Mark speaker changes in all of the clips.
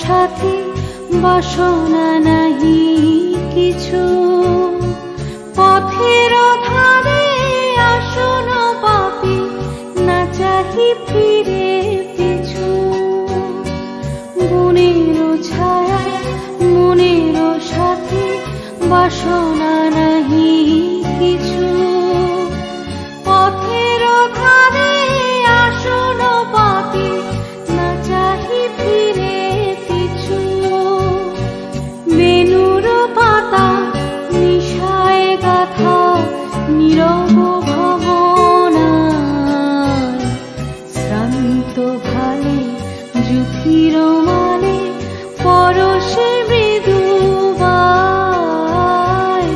Speaker 1: সাথী বাসনা নাহি কিছু, পথের ধারে আসন পাপি না চাহি ফিরে পিছু। গুণের ছায়া মনের সাথী বাসনা নাহি কিছু, পথের ধারে আসন পাপি না চাহি ফিরে পিছু। বেনুর পাতা নিশায় গাথা নীরব ভাবনায়, শ্রান্ত ভালে যুথির মানে পরশে মৃদু বায়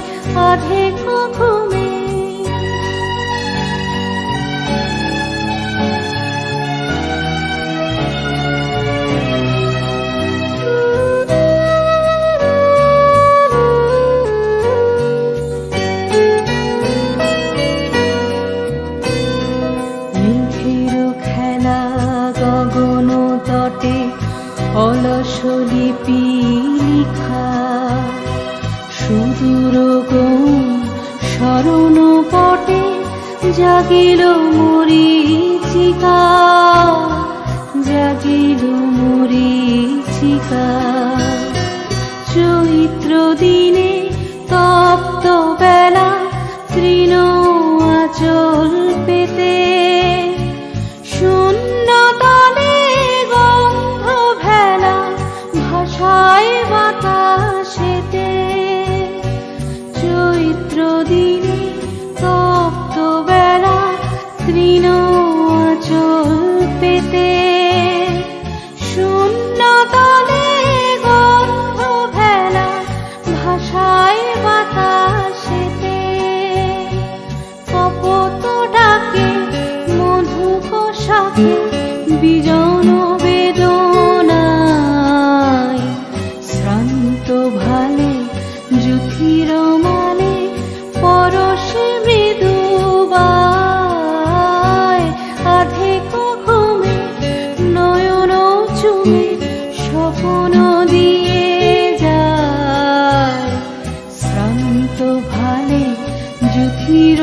Speaker 1: আধেক ঘুমে। গগন তটে অলস লিপি লিখা, সুদূর গৌণ শরণ পটে জাগিল মরীচিকা, জাগিল মরীচিকা। চৈত্র দিনে তপ্ত বেলা তৃণ আঁচল পেতে, শূন্য তলে গন্ধ ভেলা ভাষায় বাতাসেতে। চৈত্র দিনে তপ্ত বেলা তৃণ আঁচল পেতে, শূন্য তলে গন্ধ ভেলা ভাষায় বাতাসেতে। কপোত ডাকে মধু পোশাকে বিজন বেদনায়, শ্রান্ত ভালে যুথির মানে পরশে মৃদু বায় আধেক ঘুমে। নয়ন চুমে স্বপ্ন দিয়ে যায়, শ্রান্ত ভালে যুথির